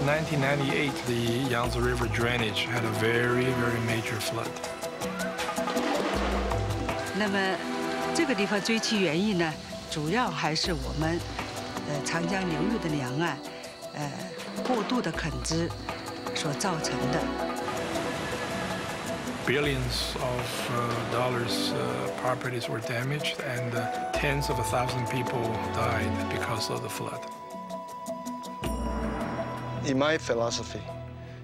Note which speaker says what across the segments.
Speaker 1: 1998, the Yangtze River drainage had a very, very major flood.
Speaker 2: 那么，这个地方追其原因呢，主要还是我们长江流域的两岸过度的垦织所造成的。
Speaker 1: Billions of dollars properties were damaged, and tens of thousands of people died because of the flood.
Speaker 3: In my philosophy,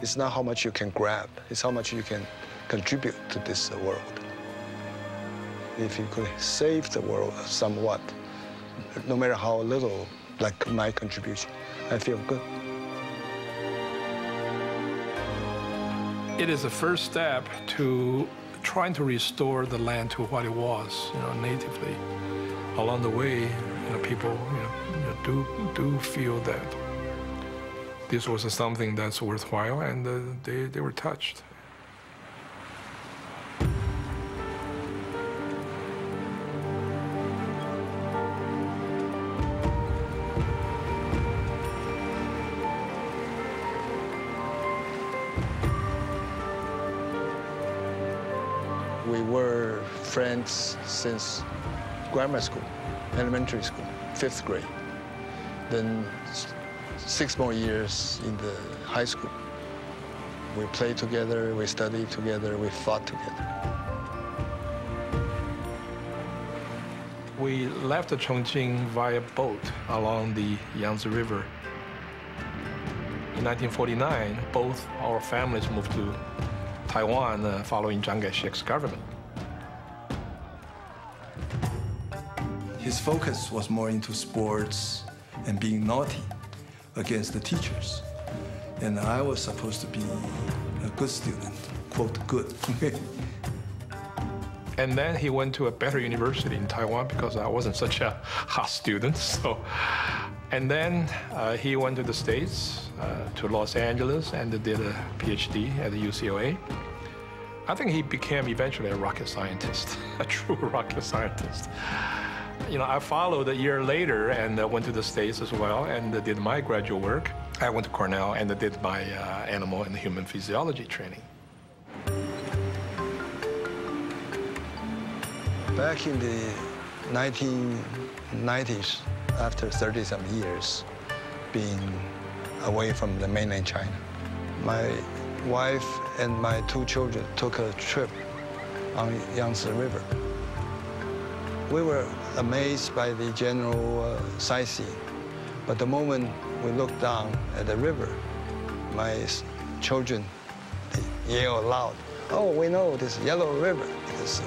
Speaker 3: it's not how much you can grab, it's how much you can contribute to this world. If you could save the world somewhat, no matter how little, like my contribution, I feel good.
Speaker 1: It is the first step to trying to restore the land to what it was, natively. Along the way, people, do feel that this was something that's worthwhile, and they were touched.
Speaker 3: We were friends since grammar school, elementary school, 5th grade. Then 6 more years in the high school. We played together, we studied together, we fought together.
Speaker 1: We left Chongqing via boat along the Yangtze River. In 1949, both our families moved to Taiwan following Chiang Kai-shek's government.
Speaker 4: His focus was more into sports and being naughty against the teachers. And I was supposed to be a good student, quote, good.
Speaker 1: And then he went to a better university in Taiwan because I wasn't such a hot student. And then he went to the States, to Los Angeles, and did a PhD at the UCLA. I think he became eventually a rocket scientist, a true rocket scientist. I followed a year later and went to the States as well and did my graduate work. I went to Cornell and did my animal and human physiology training.
Speaker 3: Back in the 1990s, after 30-some years being away from the mainland China, my wife and my 2 children took a trip on Yangtze River. We were amazed by the general sightseeing, but the moment we looked down at the river, my children yelled aloud, "Oh, we know this yellow river, because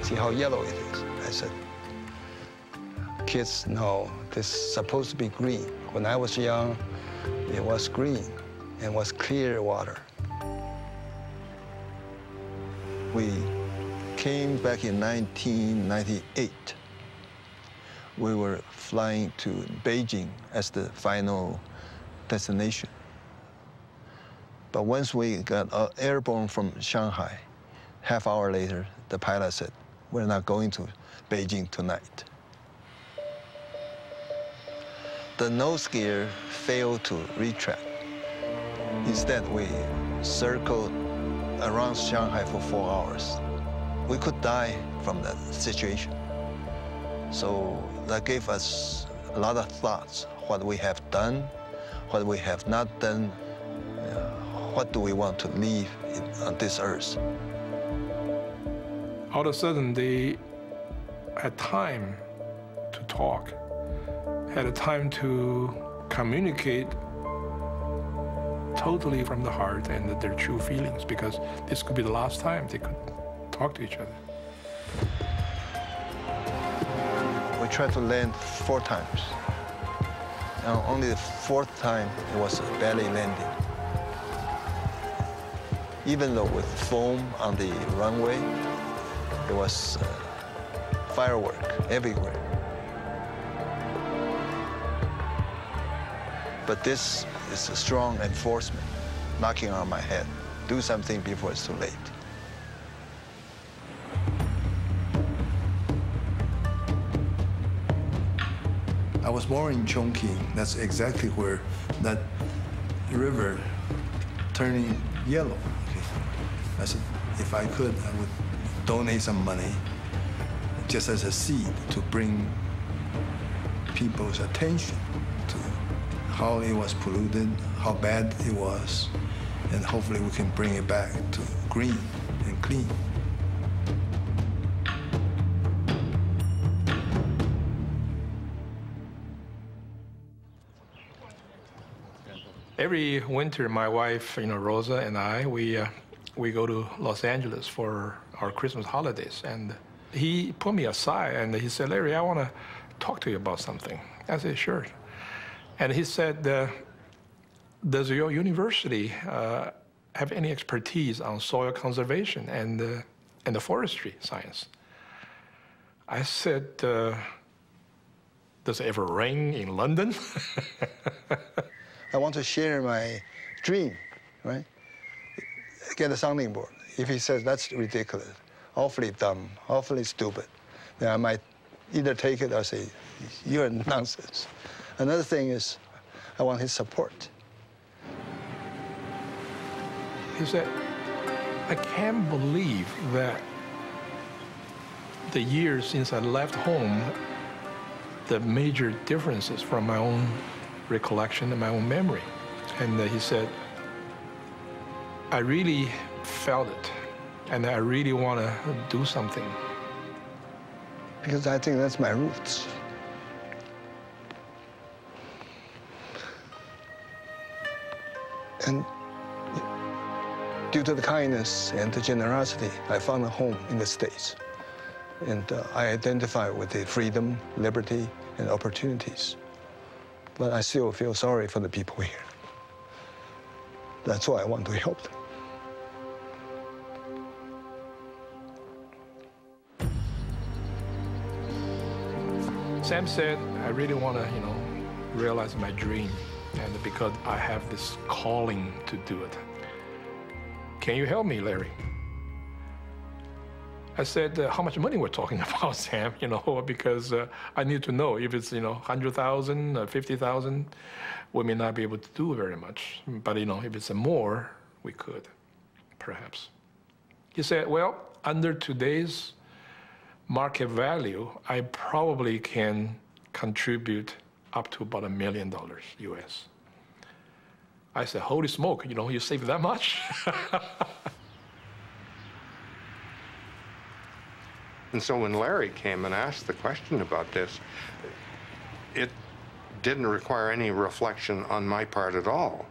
Speaker 3: see how yellow it is." I said, "Kids, no, this is supposed to be green. When I was young, it was green and was clear water."
Speaker 4: We came back in 1998. We were flying to Beijing as the final destination. But once we got airborne from Shanghai, half hour later, the pilot said, "We're not going to Beijing tonight." The nose gear failed to retract. Instead, we circled around Shanghai for 4 hours. We could die from that situation. So that gave us a lot of thoughts, what we have done, what we have not done, what do we want to leave on this earth.
Speaker 1: All of a sudden, they had time to talk, had a time to communicate totally from the heart and their true feelings, because this could be the last time they could talk to each other.
Speaker 4: We tried to land 4 times. And only the 4th time, it was a belly landing. Even though with foam on the runway, there was firework everywhere. But this is a strong enforcement, knocking on my head. Do something before it's too late. I was born in Chongqing. That's exactly where that
Speaker 3: river turning yellow. Okay. I said, if I could, I would donate some money just as a seed to bring people's attention to how it was polluted, how bad it was, and hopefully we can bring it back to green and clean.
Speaker 1: Every winter, my wife, Rosa and I, we go to Los Angeles for our Christmas holidays. And he put me aside and he said, Larry, I want to talk to you about something. I said, sure. And he said, does your university have any expertise on soil conservation and the forestry science? I said, does it ever rain in London?
Speaker 3: I want to share my dream, right? Get a sounding board. If he says that's ridiculous, awfully dumb, awfully stupid, then I might either take it or say, you're nonsense. Another thing is, I want his support.
Speaker 1: He said, I can't believe that the years since I left home, the major differences from my own recollection and my own memory. And he said, I really felt it, and I really want to do something.
Speaker 3: Because I think that's my roots. And due to the kindness and the generosity, I found a home in the States. And I identify with the freedom, liberty, and opportunities. But I still feel sorry for the people here. That's why I want to help them.
Speaker 1: Sam said, I really want to, realize my dream, and because I have this calling to do it. Can you help me, Larry? I said, how much money we're talking about, Sam, because I need to know if it's, 100,000, 50,000, we may not be able to do very much. But, if it's more, we could, perhaps. He said, well, under today's market value, I probably can contribute up to about $1 million US. I said, holy smoke, you saved that much?
Speaker 5: And so when Larry came and asked the question about this, it didn't require any reflection on my part at all.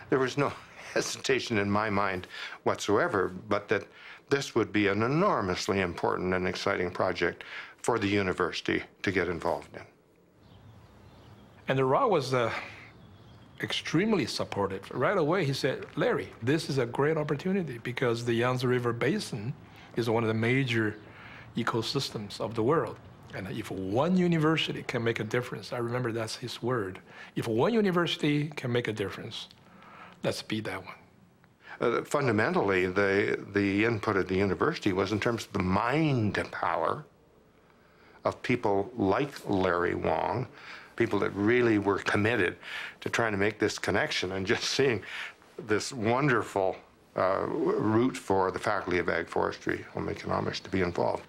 Speaker 5: There was no hesitation in my mind whatsoever, but that this would be an enormously important and exciting project for the university to get involved in.
Speaker 1: And Ra was extremely supportive. Right away, he said, Larry, this is a great opportunity because the Yangtze River Basin is one of the major ecosystems of the world. And if one university can make a difference, I remember that's his word. If one university can make a difference, let's be that one.
Speaker 5: Fundamentally, the input of the university was in terms of the mind power of people like Larry Wang, people that really were committed to trying to make this connection, and just seeing this wonderful route for the Faculty of Ag Forestry, Home Economics, to be involved.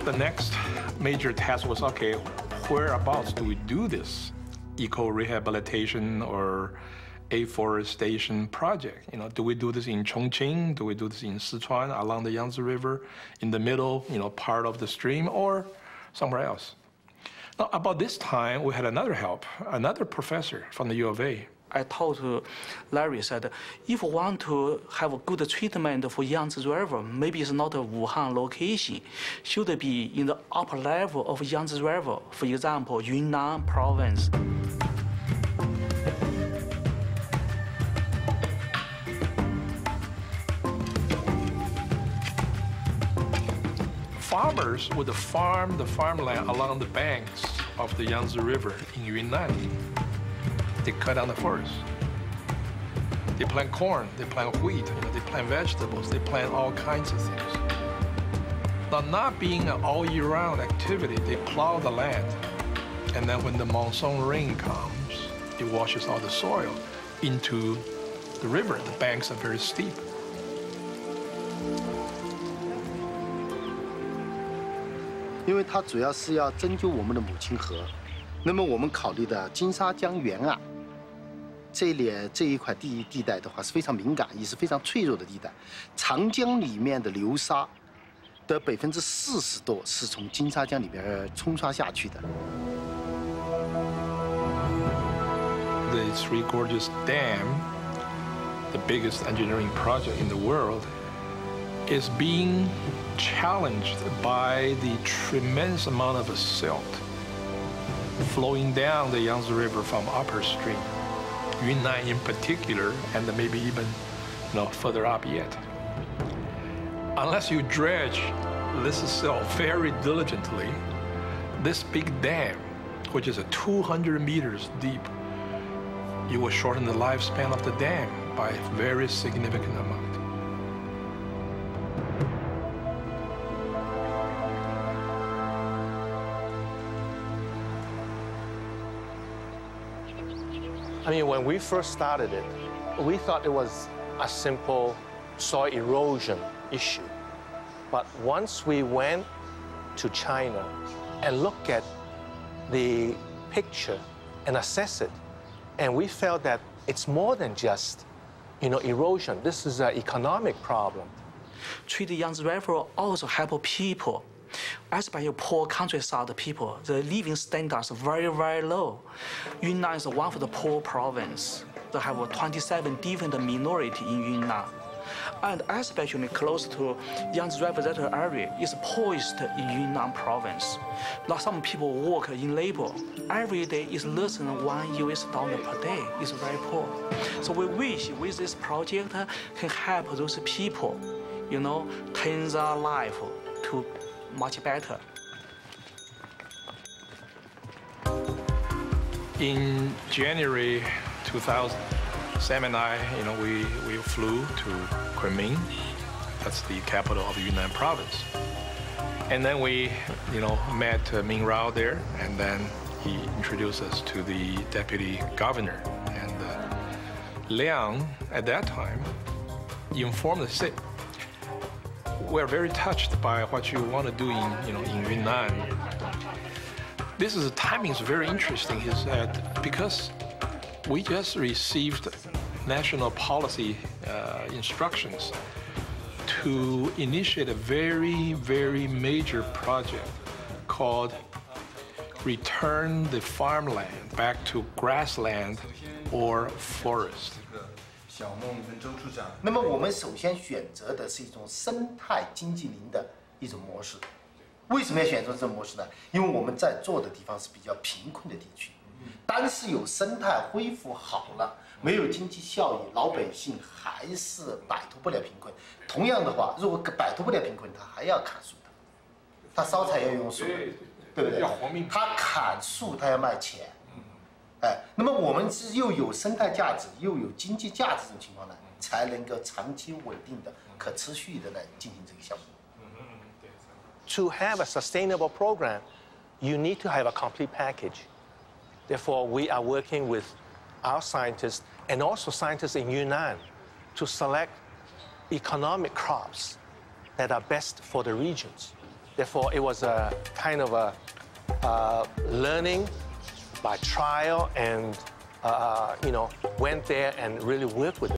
Speaker 1: The next major task was, okay, whereabouts do we do this eco-rehabilitation or afforestation project? Do we do this in Chongqing? Do we do this in Sichuan along the Yangtze River, in the middle, part of the stream, or somewhere else? Now, about this time, we had another professor from the U of A.
Speaker 6: I told Larry, said, if we want to have a good treatment for Yangtze River, maybe it's not a Wuhan location. Should be in the upper level of Yangtze River, for example, Yunnan province.
Speaker 1: farmers would farm the farmland along the banks of the Yangtze River in Yunnan. They cut down the forest. They plant corn, they plant wheat, they plant vegetables, they plant all kinds of things. Now, not being an all-year-round activity, they plow the land, and then when the monsoon rain comes, it washes all the soil into the river. The banks are very steep.
Speaker 7: 因为它主要是要拯救我们的母亲河，那么我们考虑的金沙江沿岸这一块地带的话是非常敏感，也是非常脆弱的地带。长江里面的流沙的40%多是从金沙江里边冲刷下去的。
Speaker 1: The Three Gorges Dam, the biggest engineering project in the world, is being challenged by the tremendous amount of silt flowing down the Yangtze River from upstream, Yunnan in particular, and maybe even further up yet. Unless you dredge this silt very diligently, this big dam, which is 200 meters deep, you will shorten the lifespan of the dam by a very significant amount.
Speaker 8: I mean, when we first started it, we thought it was a simple soil erosion issue. But once we went to China and looked at the picture and assess it, and we felt that it's more than just, erosion. This is an economic problem.
Speaker 6: Treat the Yangtze River also help people, especially poor countryside people. The living standards are very, very low. Yunnan is one of the poor provinces. They have 27 different minorities in Yunnan. And especially close to Yangtze River that area is poorest in Yunnan province. Now some people work in labor. Every day is less than $1 per day. It's very poor. So we wish with this project can help those people, turn their life to much better.
Speaker 1: In January 2000, Sam and I, we flew to Kunming. That's the capital of Yunnan province. And then we, met Ming Rao there, and then he introduced us to the deputy governor. And Liang, at that time, informed us, said, we're very touched by what you want to do in Yunnan. The timing is very interesting, he said, because we just received national policy instructions to initiate a very, very major project called Return the Farmland Back to Grassland or Forest.
Speaker 7: 那么我们首先选择的是一种生态经济林的一种模式。为什么要选择这种模式呢？因为我们在做的地方是比较贫困的地区，但是有生态恢复好了，没有经济效益，老百姓还是摆脱不了贫困。同样的话，如果摆脱不了贫困，他还要砍树的，他烧柴要用树，对不对？
Speaker 1: 要活命。
Speaker 7: 他砍树，他要卖钱。那么我们是又有生态价值，又有经济价值这种情况呢，才能够长期稳定的、可持续的来进行这个项目。
Speaker 8: To have a sustainable program, you need to have a complete package. Therefore, we are working with our scientists and also scientists in Yunnan to select economic crops that are best for the regions. Therefore, it was a kind of a learning by trial and, went there and really worked with it.